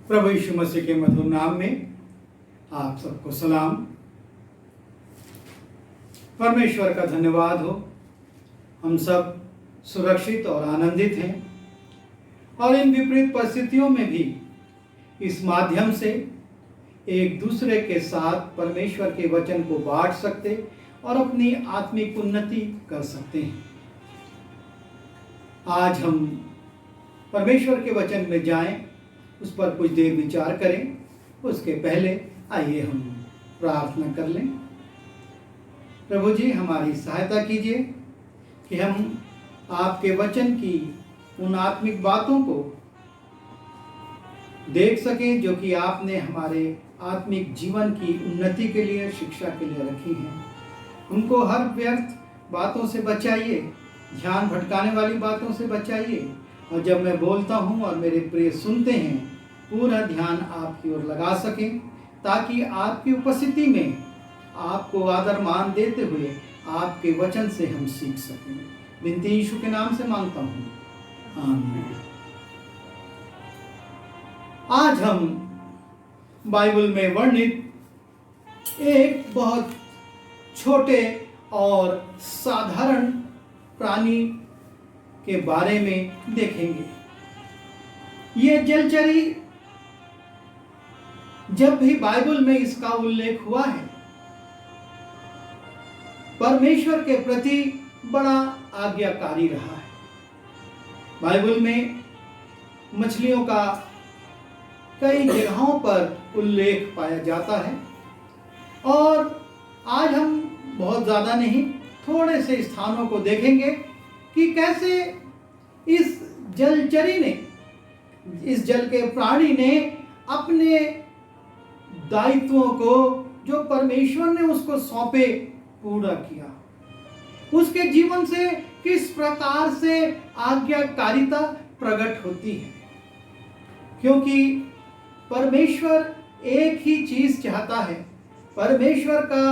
प्रभु यीशु मसीह के मधुर नाम में आप सबको सलाम। परमेश्वर का धन्यवाद हो, हम सब सुरक्षित और आनंदित हैं और इन विपरीत परिस्थितियों में भी इस माध्यम से एक दूसरे के साथ परमेश्वर के वचन को बांट सकते और अपनी आत्मिक उन्नति कर सकते हैं। आज हम परमेश्वर के वचन में जाएं, उस पर कुछ देर विचार करें। उसके पहले आइए हम प्रार्थना कर लें। प्रभु जी, हमारी सहायता कीजिए कि हम आपके वचन की उन आत्मिक बातों को देख सकें जो कि आपने हमारे आत्मिक जीवन की उन्नति के लिए, शिक्षा के लिए रखी हैं। हमको हर व्यर्थ बातों से बचाइए, ध्यान भटकाने वाली बातों से बचाइए, और जब मैं बोलता हूँ और मेरे प्रिय सुनते हैं, पूरा ध्यान आपकी ओर लगा सकें, ताकि आपकी उपस्थिति में आपको आदर मान देते हुए आपके वचन से हम सीख सकें। विनती यीशु के नाम से मांगता हूँ, आमीन। आज हम बाइबल में वर्णित एक बहुत छोटे और साधारण प्राणी के बारे में देखेंगे। ये जलचरी, जब भी बाइबल में इसका उल्लेख हुआ है, परमेश्वर के प्रति बड़ा आज्ञाकारी रहा है। बाइबल में मछलियों का कई जगहों पर उल्लेख पाया जाता है और आज हम बहुत ज़्यादा नहीं, थोड़े से स्थानों को देखेंगे कि कैसे इस जलचरी ने, इस जल के प्राणी ने अपने दायित्वों को जो परमेश्वर ने उसको सौंपे पूरा किया। उसके जीवन से किस प्रकार से आज्ञाकारिता प्रकट होती है, क्योंकि परमेश्वर एक ही चीज चाहता है। परमेश्वर का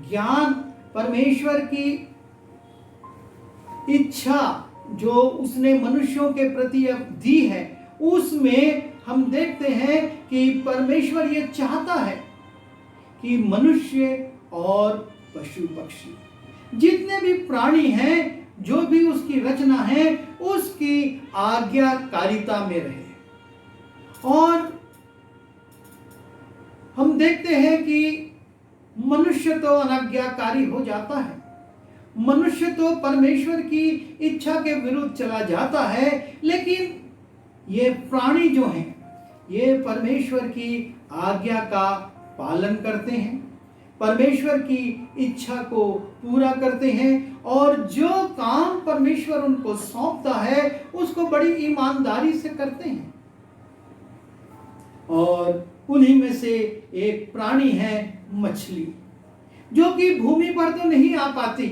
ज्ञान, परमेश्वर की इच्छा जो उसने मनुष्यों के प्रति अब दी है, उसमें हम देखते हैं कि परमेश्वर ये चाहता है कि मनुष्य और पशु पक्षी, जितने भी प्राणी हैं, जो भी उसकी रचना है, उसकी आज्ञाकारिता में रहे। और हम देखते हैं कि मनुष्य तो अनाज्ञाकारी हो जाता है, मनुष्य तो परमेश्वर की इच्छा के विरुद्ध चला जाता है, लेकिन ये प्राणी जो हैं, ये परमेश्वर की आज्ञा का पालन करते हैं, परमेश्वर की इच्छा को पूरा करते हैं और जो काम परमेश्वर उनको सौंपता है उसको बड़ी ईमानदारी से करते हैं। और उन्हीं में से एक प्राणी है मछली, जो कि भूमि पर तो नहीं आ पाती,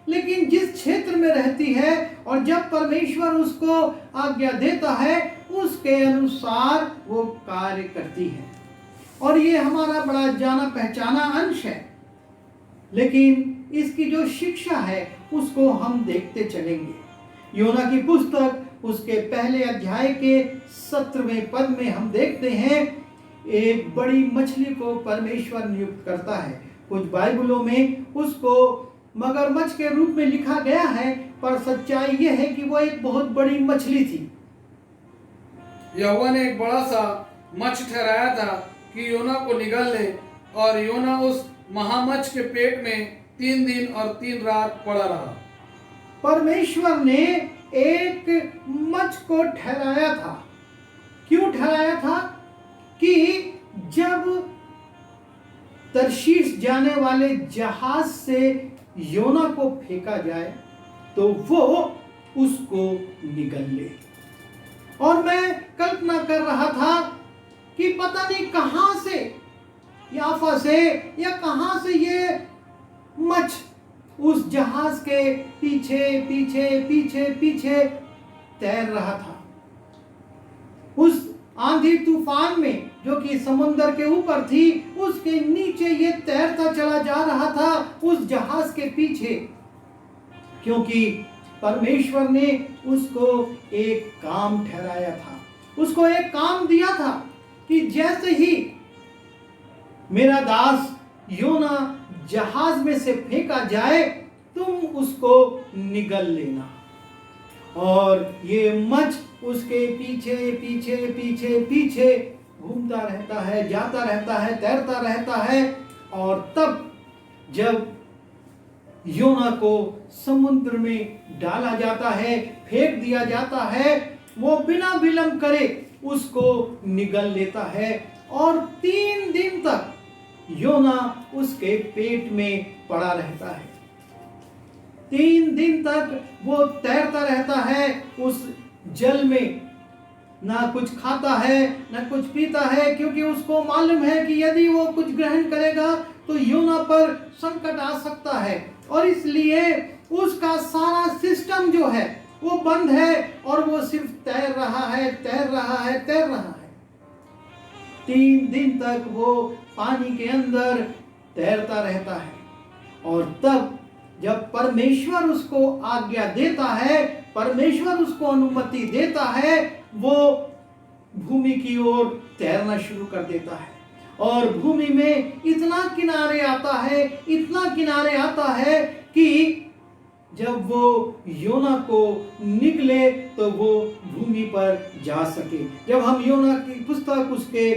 लेकिन जिस क्षेत्र में रहती है और जब परमेश्वर उसको आज्ञा देता है, उसके अनुसार वो कार्य करती है। और ये हमारा बड़ा जाना पहचाना अंश है, लेकिन इसकी जो शिक्षा है उसको हम देखते चलेंगे। योना की पुस्तक उसके पहले अध्याय के 17वें पद में हम देखते हैं, एक बड़ी मछली को परमेश्वर नियुक्त करता है। कुछ बाइबलों में उसको मगरमच्छ के रूप में लिखा गया है, पर सच्चाई यह है कि वो एक बहुत बड़ी मछली थी। यहोवा ने एक बड़ा सा मच्छ ठहराया था कि योना को निगल ले, और योना उस महामच्छ के पेट में 3 दिन और 3 रात पड़ा रहा। परमेश्वर ने एक मच्छ को ठहराया था। क्यों ठहराया था? कि जब तर्शीश जाने वाले जहाज से योना को फेंका जाए तो वो उसको निगल ले। और मैं कल्पना कर रहा था कि पता नहीं कहां से, याफा से या कहां से ये मच्छ उस जहाज के पीछे पीछे पीछे पीछे तैर रहा था। उस आंधी तूफान में जो कि समुद्र के ऊपर थी, उसके नीचे ये तैरता चला जा रहा था उस जहाज के पीछे, क्योंकि परमेश्वर ने उसको एक काम ठहराया था, उसको एक काम दिया था कि जैसे ही मेरा दास योना जहाज में से फेंका जाए, तुम उसको निगल लेना। और ये मछ उसके पीछे पीछे पीछे पीछे घूमता रहता है, जाता रहता है, तैरता रहता है। और तब जब योना को समुद्र में डाला जाता है, फेंक दिया जाता है, वो बिना विलंब करे उसको निगल लेता है। और 3 दिन तक योना उसके पेट में पड़ा रहता है। 3 दिन तक वो तैरता रहता है उस जल में, ना कुछ खाता है ना कुछ पीता है, क्योंकि उसको मालूम है कि यदि वो कुछ ग्रहण करेगा तो योना पर संकट आ सकता है। और इसलिए उसका सारा सिस्टम जो है वो बंद है और वो सिर्फ तैर रहा है, तैर रहा है, तैर रहा है। 3 दिन तक वो पानी के अंदर तैरता रहता है। और तब जब परमेश्वर उसको आज्ञा देता है, परमेश्वर उसको अनुमति देता है, वो भूमि की ओर तैरना शुरू कर देता है। और भूमि में इतना किनारे आता है, इतना किनारे आता है कि जब वो योना को निकले तो वो भूमि पर जा सके। जब हम योना की पुस्तक उसके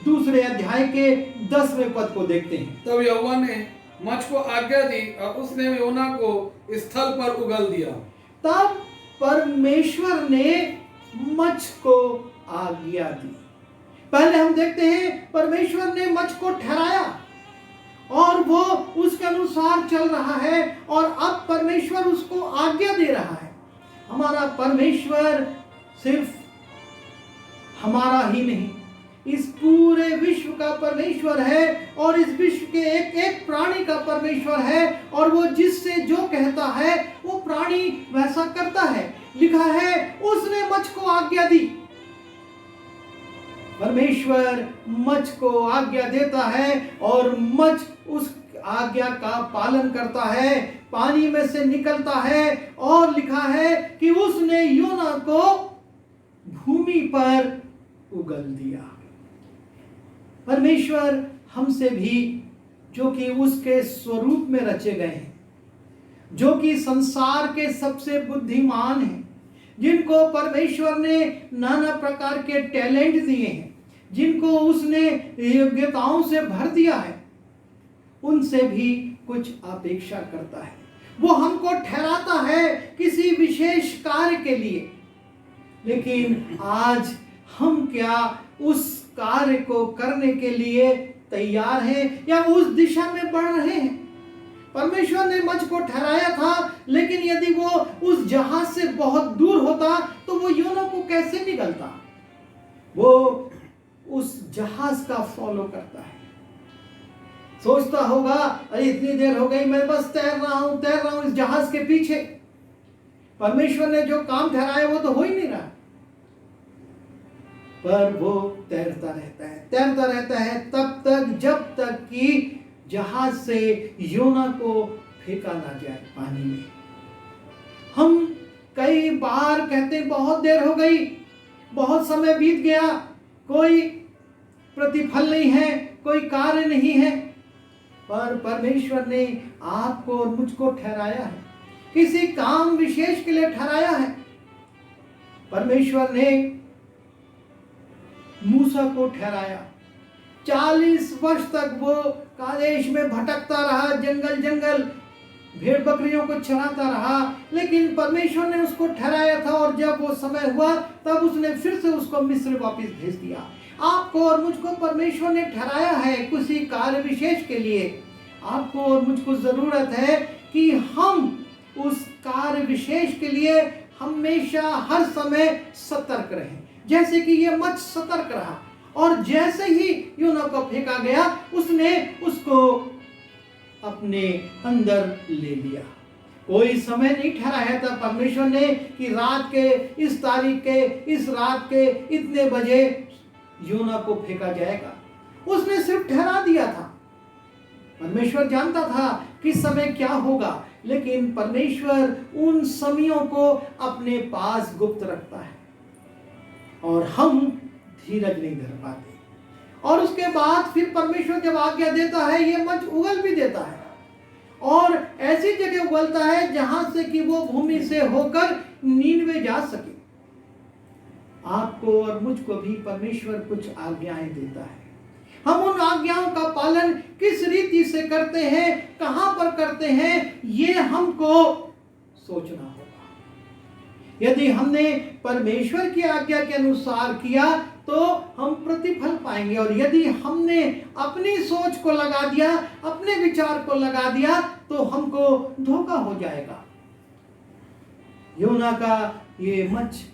2 अध्याय के 10वें पद को देखते हैं, तब यहोवा ने मछ को आज्ञा दी और उसने योना को स्थल पर उगल दिया। तब परमेश्वर ने मछ को आज्ञा दी। पहले हम देखते हैं परमेश्वर ने मछ को ठहराया और वो उसके अनुसार चल रहा है। और अब परमेश्वर उसको आज्ञा दे रहा है। हमारा परमेश्वर सिर्फ हमारा ही नहीं, इस पूरे विश्व का परमेश्वर है और इस विश्व के एक एक प्राणी का परमेश्वर है। और वो जिससे जो कहता है वो प्राणी वैसा करता है। लिखा है उसने मछ को आज्ञा दी। परमेश्वर मछ को आज्ञा देता है और मछ उस आज्ञा का पालन करता है, पानी में से निकलता है। और लिखा है कि उसने योना को भूमि पर उगल दिया। परमेश्वर हमसे भी, जो कि उसके स्वरूप में रचे गए हैं, जो कि संसार के सबसे बुद्धिमान हैं, जिनको परमेश्वर ने नाना प्रकार के टैलेंट दिए हैं, जिनको उसने योग्यताओं से भर दिया है, उनसे भी कुछ अपेक्षा करता है। वो हमको ठहराता है किसी विशेष कार्य के लिए। लेकिन आज हम क्या उस कार्य को करने के लिए तैयार हैं या उस दिशा में बढ़ रहे हैं? परमेश्वर ने मछ को ठहराया था, लेकिन यदि वो उस जहाज से बहुत दूर होता तो वो योना को कैसे निगलता? वो उस जहाज का फॉलो करता है। सोचता होगा अरे इतनी देर हो गई, मैं बस तैर रहा हूं इस जहाज के पीछे। परमेश्वर ने जो काम ठहराया वो तो हो ही नहीं रहा। पर वो तैरता रहता है तब तक जब तक कि जहाज से योना को फेंका ना जाए पानी में। हम कई बार कहते बहुत देर हो गई, बहुत समय बीत गया, कोई प्रतिफल नहीं है, कोई कार्य नहीं है। पर परमेश्वर ने आपको और मुझको ठहराया है, किसी काम विशेष के लिए ठहराया है। परमेश्वर ने मूसा को ठहराया। 40 वर्ष तक वो कादेश में भटकता रहा, जंगल जंगल भेड़ बकरियों को चराता रहा, लेकिन परमेश्वर ने उसको ठहराया था। और जब वो समय हुआ तब उसने फिर से उसको मिस्र वापस भेज दिया। आपको और मुझको परमेश्वर ने ठहराया है किसी कार्य विशेष के लिए। आपको और मुझको जरूरत है कि हम उस कार्य विशेष के लिए हमेशा हर समय सतर्क रहें, जैसे कि ये मछ सतर्क रहा। और जैसे ही योना को फेंका गया, उसने उसको अपने अंदर ले लिया। कोई समय नहीं ठहराया था परमेश्वर ने कि रात के इस तारीख के इस रात के इतने बजे योना को फेंका जाएगा। उसने सिर्फ ठहरा दिया था। परमेश्वर जानता था किस समय क्या होगा, लेकिन परमेश्वर उन समयों को अपने पास गुप्त रखता है और हम धीरज नहीं धर पाते। और उसके बाद फिर परमेश्वर जब आज्ञा देता है, ये मच उगल भी देता है और ऐसी जगह उगलता है जहां से कि वो भूमि से होकर नीनवे जा सके। आपको और मुझको भी परमेश्वर कुछ आज्ञाएं देता है। हम उन आज्ञाओं का पालन किस रीति से करते हैं, कहां पर करते हैं, ये हमको सोचना होगा। यदि हमने परमेश्वर की आज्ञा के अनुसार किया तो हम प्रतिफल पाएंगे, और यदि हमने अपनी सोच को लगा दिया, अपने विचार को लगा दिया, तो हमको धोखा हो जाएगा। योना का ये मच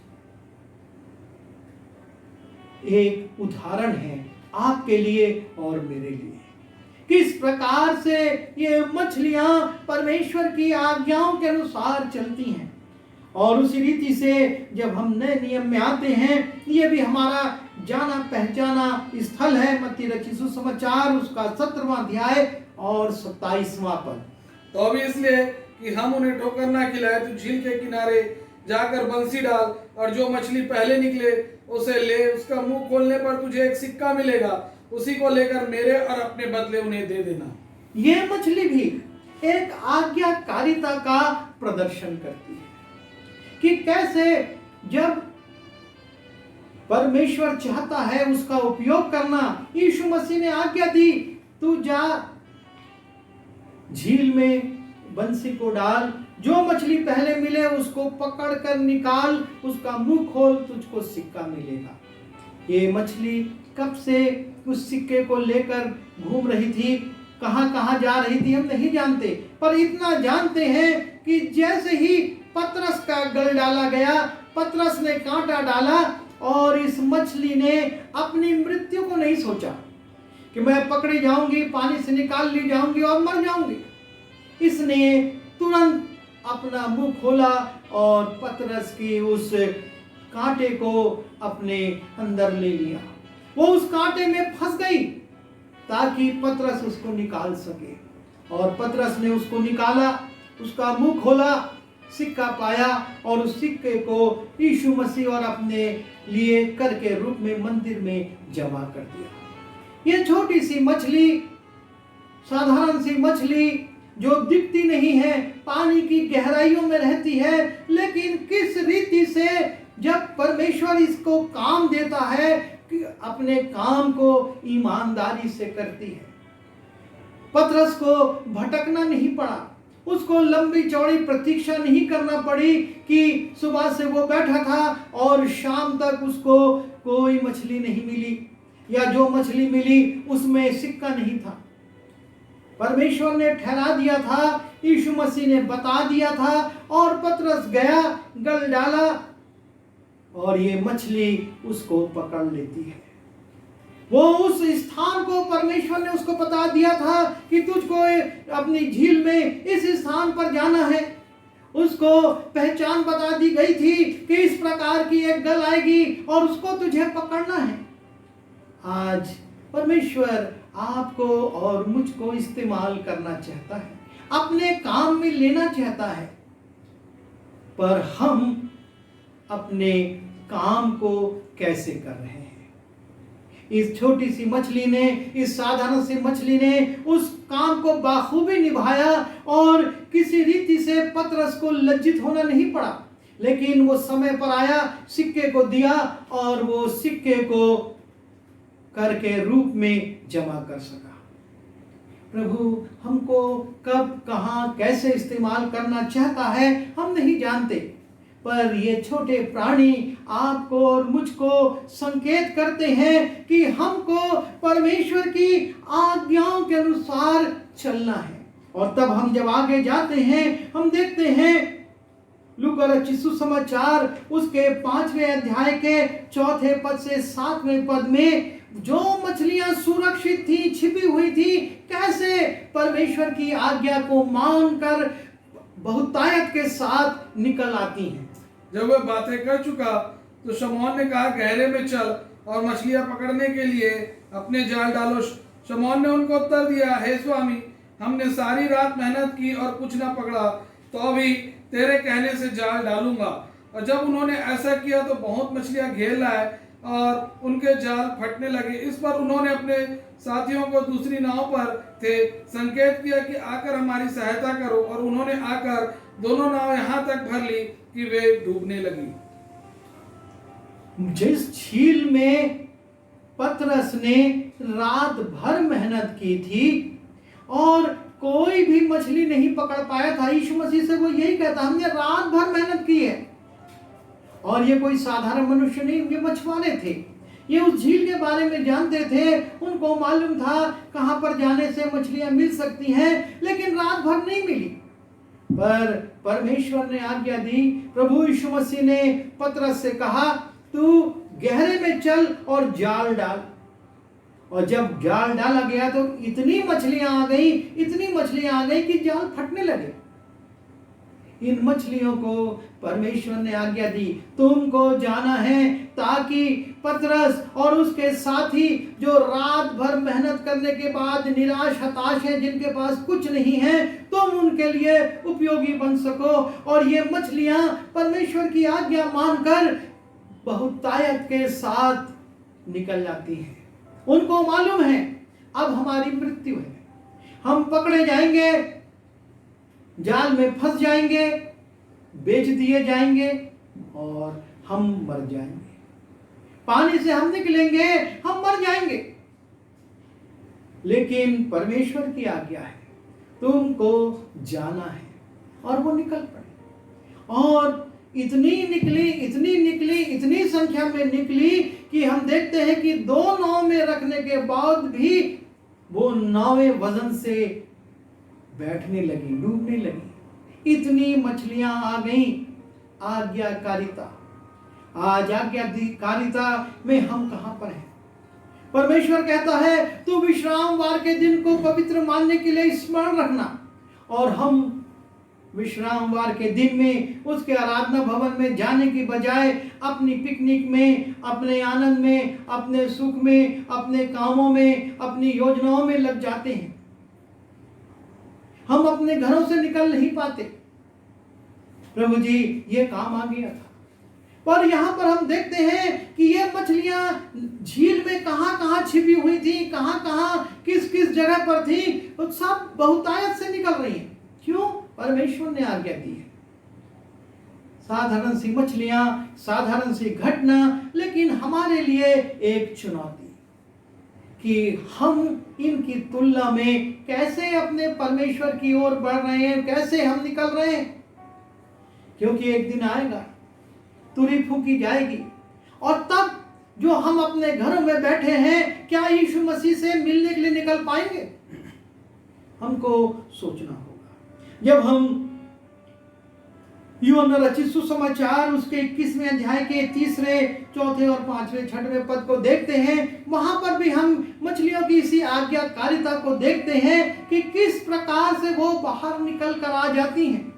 एक उदाहरण है आपके लिए और मेरे लिए, किस प्रकार से ये मछलियां परमेश्वर की आज्ञाओं के अनुसार चलती हैं। और उसी रीति से जब हम नए नियम में आते हैं, ये भी हमारा जाना पहचाना स्थल है। मत्ती रचित सुसमाचार उसका 17वां अध्याय और 27वां पद। तो अभी इसलिए कि हम उन्हें ठोकर ना खिलाए, तो झील के किनारे जाकर बंसी डाल और जो मछली पहले निकले उसे ले। उसका मुंह खोलने पर तुझे एक सिक्का मिलेगा, उसी को लेकर मेरे और अपने बदले उन्हें दे देना। ये मछली भी एक आज्ञाकारिता का प्रदर्शन करती है कि कैसे जब परमेश्वर चाहता है उसका उपयोग करना। यीशु मसीह ने आज्ञा दी, तू जा झील में बंसी को डाल, जो मछली पहले मिले उसको पकड़ कर निकाल, उसका मुंह खोल, तुझको सिक्का मिलेगा। ये मछली कब से उस सिक्के को लेकर घूम रही थी, कहां कहां जा रही थी हम नहीं जानते, पर इतना जानते हैं कि जैसे ही पतरस का गल डाला गया, पतरस ने कांटा डाला और इस मछली ने अपनी मृत्यु को नहीं सोचा कि मैं पकड़ी जाऊंगी, पानी से निकाल ली जाऊंगी और मर जाऊंगी। इसने तुरंत अपना मुंह खोला और पतरस की उस कांटे को अपने अंदर ले लिया। वो उस कांटे में फंस गई ताकि पतरस उसको निकाल सके, और पतरस ने उसको निकाला, उसका मुंह खोला, सिक्का पाया और उस सिक्के को यीशु मसीह और अपने लिए कर के रूप में मंदिर में जमा कर दिया। ये छोटी सी मछली, साधारण सी मछली जो दिखती नहीं है, पानी की गहराइयों में रहती है, लेकिन किस रीति से जब परमेश्वर इसको काम देता है कि अपने काम को ईमानदारी से करती है। पतरस को भटकना नहीं पड़ा, उसको लंबी चौड़ी प्रतीक्षा नहीं करना पड़ी कि सुबह से वो बैठा था और शाम तक उसको कोई मछली नहीं मिली, या जो मछली मिली उसमें सिक्का नहीं था। परमेश्वर ने ठहरा दिया था, यीशु मसीह ने बता दिया था, और पतरस गया, गल डाला और ये मछली उसको पकड़ लेती है। वो उस स्थान को परमेश्वर ने उसको बता दिया था कि तुझको अपनी झील में इस स्थान पर जाना है। उसको पहचान बता दी गई थी कि इस प्रकार की एक गल आएगी और उसको तुझे पकड़ना है। आज परमेश्वर आपको और मुझको इस्तेमाल करना चाहता है, अपने काम में लेना चाहता है, पर हम अपने काम को कैसे कर रहे हैं। इस छोटी सी मछली ने, इस साधारण सी मछली ने उस काम को बाखूबी निभाया और किसी रीति से पतरस को लज्जित होना नहीं पड़ा, लेकिन वो समय पर आया, सिक्के को दिया और वो सिक्के को करके रूप में जमा कर सका। प्रभु हमको कब, कहां, कैसे इस्तेमाल करना चाहता है हम नहीं जानते, पर ये छोटे प्राणी आपको और मुझको संकेत करते हैं कि हमको परमेश्वर की आज्ञाओं के अनुसार चलना है। और तब हम जब आगे जाते हैं, हम देखते हैं लूका रचित सुसमाचार उसके 5वें अध्याय के 4 पद से 7वें पद में जो मछलियां सुरक्षित थी, छिपी हुई थी, कैसे परमेश्वर की आज्ञा को मानकर बहुतायत के साथ निकल आती हैं। जब वह बातें कर चुका तो शमौन ने कहा, गहरे में चल और मछलियां पकड़ने के लिए अपने जाल डालो। शमौन ने उनको उत्तर दिया, हे स्वामी, हमने सारी रात मेहनत की और कुछ ना पकड़ा, तो अभी तेरे कहने से जाल डालूंगा। और जब उन्होंने ऐसा किया तो बहुत मछलियां घेर लाए और उनके जाल फटने लगे। इस पर उन्होंने अपने साथियों को दूसरी नाव पर थे संकेत किया कि आकर हमारी सहायता करो, और उन्होंने आकर दोनों नाव यहाँ तक भर ली कि वे डूबने लगी। जिस झील में पतरस ने रात भर मेहनत की थी और कोई भी मछली नहीं पकड़ पाया था, यीशु मसीह से वो यही कहता, हमने रात भर मेहनत की है। और ये कोई साधारण मनुष्य नहीं, ये मछुआरे थे, ये उस झील के बारे में जानते थे, उनको मालूम था कहां पर जाने से मछलियां मिल सकती हैं, लेकिन रात भर नहीं मिली। पर परमेश्वर ने आज्ञा दी, प्रभु यीशु मसीह ने पतरस से कहा, तू गहरे में चल और जाल डाल। और जब जाल डाला गया तो इतनी मछलियां आ गई कि जाल फटने लगे। इन मछलियों को परमेश्वर ने आज्ञा दी, तुमको जाना है ताकि पतरस और उसके साथी जो रात भर मेहनत करने के बाद निराश हताश हैं, जिनके पास कुछ नहीं है, तुम उनके लिए उपयोगी बन सको। और ये मछलियां परमेश्वर की आज्ञा मानकर बहुतायत के साथ निकल जाती हैं। उनको मालूम है अब हमारी मृत्यु है, हम पकड़े जाएंगे, जाल में फंस जाएंगे, बेच दिए जाएंगे और हम मर जाएंगे, पानी से हम निकलेंगे, हम मर जाएंगे। लेकिन परमेश्वर की आज्ञा है, तुमको जाना है। और वो निकल पड़े और इतनी संख्या में निकली कि हम देखते हैं कि 2 नाव में रखने के बाद भी वो नावें वजन से बैठने लगी, डूबने लगी। इतनी मछलियां आ गई। आज्ञाकारिता, आज आज्ञाकारिता में हम कहां पर हैं? परमेश्वर कहता है तू विश्रामवार के दिन को पवित्र मानने के लिए स्मरण रखना, और हम विश्रामवार के दिन में उसके आराधना भवन में जाने की बजाय अपनी पिकनिक में, अपने आनंद में, अपने सुख में, अपने कामों में, अपनी योजनाओं में लग जाते हैं। हम अपने घरों से निकल नहीं पाते। प्रभु जी ये काम आ गया था, पर यहां पर हम देखते हैं कि ये मछलियां झील में कहां छिपी हुई थी, कहां किस जगह पर थी, तो सब बहुतायत से निकल रही हैं। क्यों? परमेश्वर ने आज्ञा दी है। साधारण सी मछलियां, साधारण सी घटना, लेकिन हमारे लिए एक चुनौती कि हम इनकी तुलना में कैसे अपने परमेश्वर की ओर बढ़ रहे हैं, कैसे हम निकल रहे हैं। क्योंकि एक दिन आएगा, तुरही फूंकी जाएगी, और तब जो हम अपने घरों में बैठे हैं, क्या यीशु मसीह से मिलने के लिए निकल पाएंगे? हमको सोचना होगा। जब हम यूहन्ना रचित सुसमाचार उसके 21वें अध्याय के 3, 4 और 5, 6वें पद को देखते हैं, वहां पर भी हम मछलियों की इसी आज्ञाकारिता को देखते हैं कि किस प्रकार से वो बाहर निकल कर आ जाती हैं।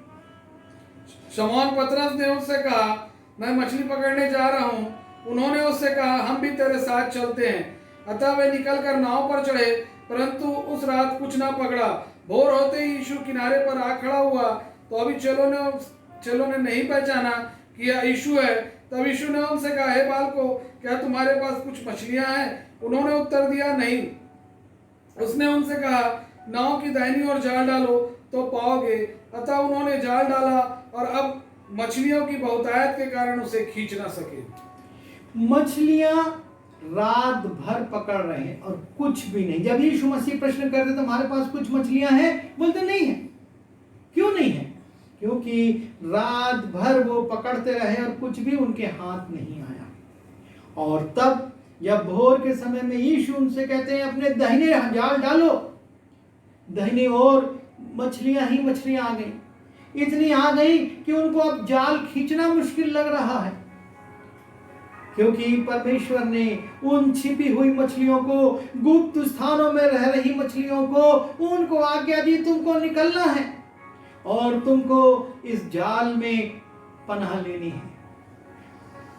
शमौन पतरस ने उससे कहा, मैं मछली पकड़ने जा रहा हूँ। उन्होंने उससे कहा, हम भी तेरे साथ चलते हैं। अतः वे निकलकर नाव पर चढ़े, परंतु उस रात कुछ ना पकड़ा। भोर होते ही यीशु किनारे पर आ खड़ा हुआ, तो अभी चेलों ने नहीं पहचाना कि यह यीशु है। तब यीशु ने उनसे कहा, हे बालकों, क्या तुम्हारे पास कुछ मछलियां हैं? उन्होंने उत्तर दिया, नहीं। उसने उनसे कहा, नाव की दाहिनी ओर जाल डालो तो पाओगे। अतः उन्होंने जाल डाला, और अब मछलियों की बहुतायत के कारण उसे खींच ना सके। मछलियां रात भर पकड़ रहे हैं और कुछ भी नहीं। जब यीशु मसीह प्रश्न करते तो हमारे पास कुछ मछलियां हैं, बोलते नहीं है। क्यों नहीं है? क्योंकि रात भर वो पकड़ते रहे और कुछ भी उनके हाथ नहीं आया। और तब जब भोर के समय में यीशु उनसे कहते हैं, अपने दाहिने जाल डालो, दाहिने ओर मछलियां ही मछलियां आ गई। इतनी आ गई कि उनको अब जाल खींचना मुश्किल लग रहा है, क्योंकि परमेश्वर ने उन छिपी हुई मछलियों को, गुप्त स्थानों में रह रही मछलियों को, उनको आज्ञा दी, तुमको निकलना है और तुमको इस जाल में पनाह लेनी है।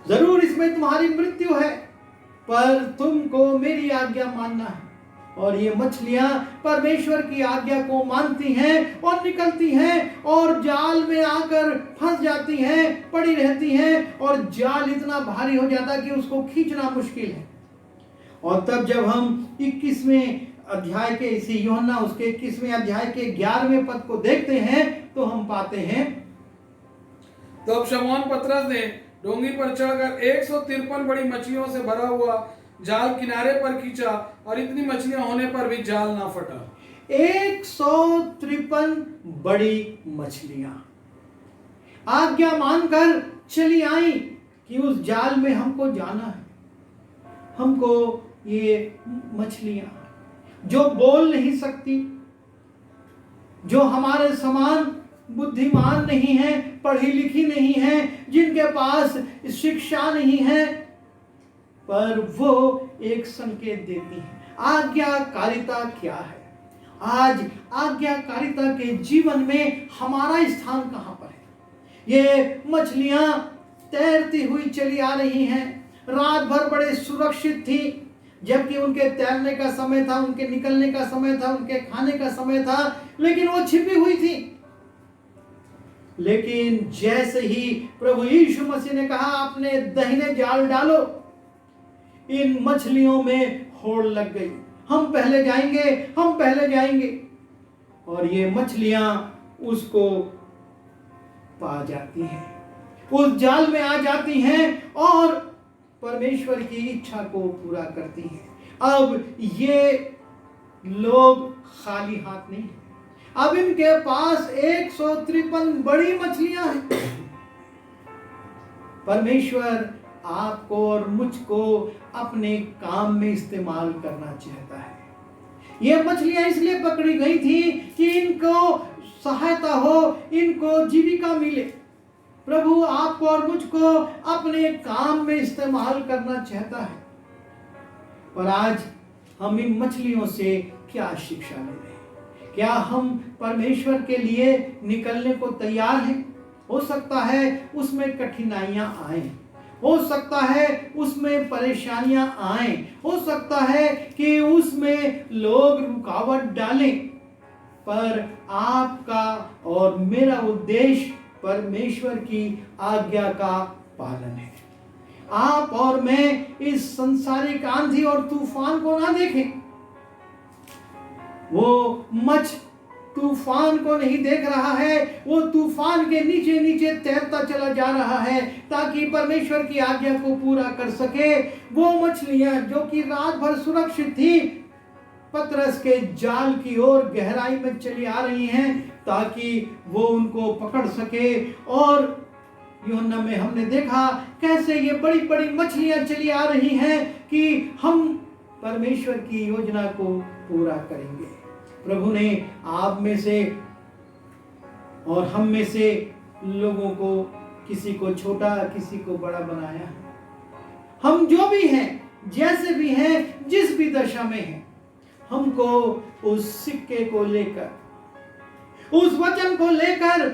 जरूर इसमें तुम्हारी मृत्यु है, पर तुमको मेरी आज्ञा मानना है। और ये मछलियां परमेश्वर की आज्ञा को मानती हैं और निकलती हैं और जाल में आकर फंस जाती हैं, पड़ी रहती हैं, और जाल इतना भारी हो जाता है कि उसको खींचना मुश्किल है। और तब जब हम 21वें अध्याय के इसी यूहन्ना उसके 21वें अध्याय के 11वें पद को देखते हैं तो हम पाते हैं, तब शमौन पतरस ने डोंगी पर चढ़कर 153 बड़ी मछलियों से भरा हुआ जाल किनारे पर खींचा और इतनी मछलियां होने पर भी जाल ना फटा। 153 बड़ी मछलियां आज्ञा मानकर चली आई कि उस जाल में हमको जाना है। हमको ये मछलियां जो बोल नहीं सकती, जो हमारे समान बुद्धिमान नहीं है, पढ़ी लिखी नहीं है, जिनके पास शिक्षा नहीं है, पर वो एक संकेत देती है। आज्ञाकारिता क्या है? आज आज्ञाकारिता के जीवन में हमारा स्थान कहां पर है? ये मछलियां तैरती हुई चली आ रही हैं, रात भर बड़े सुरक्षित थी, जबकि उनके तैरने का समय था, उनके निकलने का समय था, उनके खाने का समय था, लेकिन वो छिपी हुई थी। लेकिन जैसे ही प्रभु यीशु मसीह ने कहा अपने दाहिने जाल डालो, इन मछलियों में होड़ लग गई। हम पहले जाएंगे, हम पहले जाएंगे, और ये मछलियां उसको पा जाती हैं, उस जाल में आ जाती हैं और परमेश्वर की इच्छा को पूरा करती हैं। अब ये लोग खाली हाथ नहीं, अब इनके पास 153 बड़ी मछलियां हैं। परमेश्वर आपको और मुझको अपने काम में इस्तेमाल करना चाहता है। ये मछलियां इसलिए पकड़ी गई थी कि इनको सहायता हो, इनको जीविका मिले। प्रभु आपको और मुझको अपने काम में इस्तेमाल करना चाहता है। पर आज हम इन मछलियों से क्या शिक्षा ले रहे हैं? क्या हम परमेश्वर के लिए निकलने को तैयार हैं? हो सकता है उसमें कठिनाइयां आए, हो सकता है उसमें परेशानियां आए, हो सकता है कि उसमें लोग रुकावट डालें, पर आपका और मेरा उद्देश्य परमेश्वर की आज्ञा का पालन है। आप और मैं इस संसारिक आंधी और तूफान को ना देखें। वो मछ तूफान को नहीं देख रहा है, वो तूफान के नीचे नीचे तैरता चला जा रहा है ताकि परमेश्वर की आज्ञा को पूरा कर सके। वो मछलियां जो कि रात भर सुरक्षित थी, पतरस के जाल की ओर गहराई में चली आ रही हैं ताकि वो उनको पकड़ सके। और यूहन्ना में हमने देखा कैसे ये बड़ी बड़ी मछलियां चली आ रही हैं कि हम परमेश्वर की योजना को पूरा करेंगे। प्रभु ने आप में से और हम में से लोगों को, किसी को छोटा किसी को बड़ा बनाया है। हम जो भी हैं, जैसे भी हैं, जिस भी दशा में हैं, हमको उस सिक्के को लेकर, उस वचन को लेकर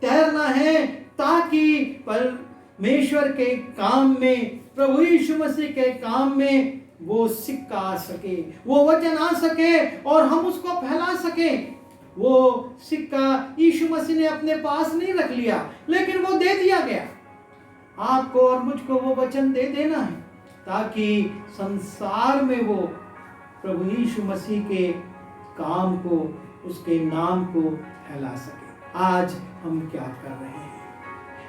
तैरना है ताकि परमेश्वर के काम में, प्रभु यीशु मसीह के काम में वो सिक्का आ सके, वो वचन आ सके और हम उसको फैला सके। वो सिक्का यीशु मसीह ने अपने पास नहीं रख लिया, लेकिन वो दे दिया गया। आपको और मुझको वो वचन दे देना है ताकि संसार में वो प्रभु यीशु मसीह के काम को, उसके नाम को फैला सके। आज हम क्या कर रहे हैं?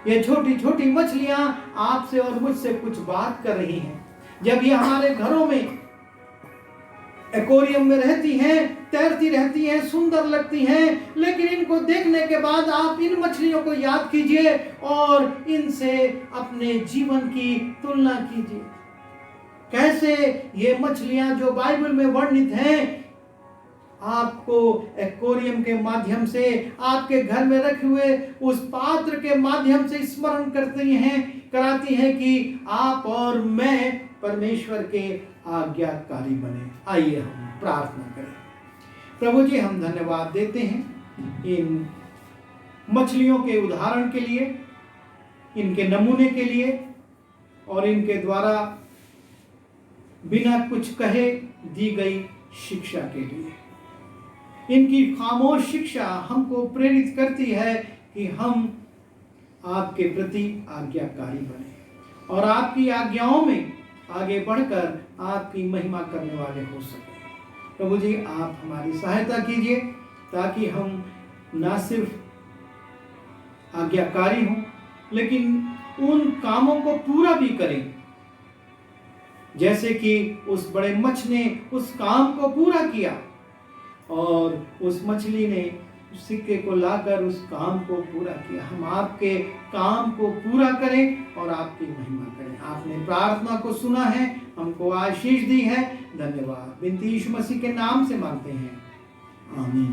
ये छोटी छोटी मछलियां आपसे और मुझसे कुछ बात कर रही हैं। जब ये हमारे घरों में एक्वेरियम में रहती हैं, तैरती रहती हैं, सुंदर लगती हैं, लेकिन इनको देखने के बाद आप इन मछलियों को याद कीजिए और इनसे अपने जीवन की तुलना कीजिए। कैसे ये मछलियां जो बाइबल में वर्णित हैं, आपको एक्वेरियम के माध्यम से, आपके घर में रखे हुए उस पात्र के माध्यम से स्मरण कराती हैं कि आप और मैं परमेश्वर के आज्ञाकारी बने। आइए हम प्रार्थना करें। प्रभु जी, हम धन्यवाद देते हैं इन मछलियों के उदाहरण के लिए, इनके नमूने के लिए, और इनके द्वारा बिना कुछ कहे दी गई शिक्षा के लिए। इनकी खामोश शिक्षा हमको प्रेरित करती है कि हम आपके प्रति आज्ञाकारी बने और आपकी आज्ञाओं में आगे बढ़कर आपकी महिमा करने वाले हो सके। प्रभु जी, आप हमारी सहायता कीजिए ताकि हम ना सिर्फ आज्ञाकारी हों लेकिन उन कामों को पूरा भी करें, जैसे कि उस बड़े मच्छ ने उस काम को पूरा किया और उस मछली ने सिक्के को लाकर उस काम को पूरा किया। हम आपके काम को पूरा करें और आपकी महिमा करें। आपने प्रार्थना को सुना है, हमको आशीष दी है। धन्यवाद। विनती यीशु मसीह के नाम से मांगते हैं, आमीन।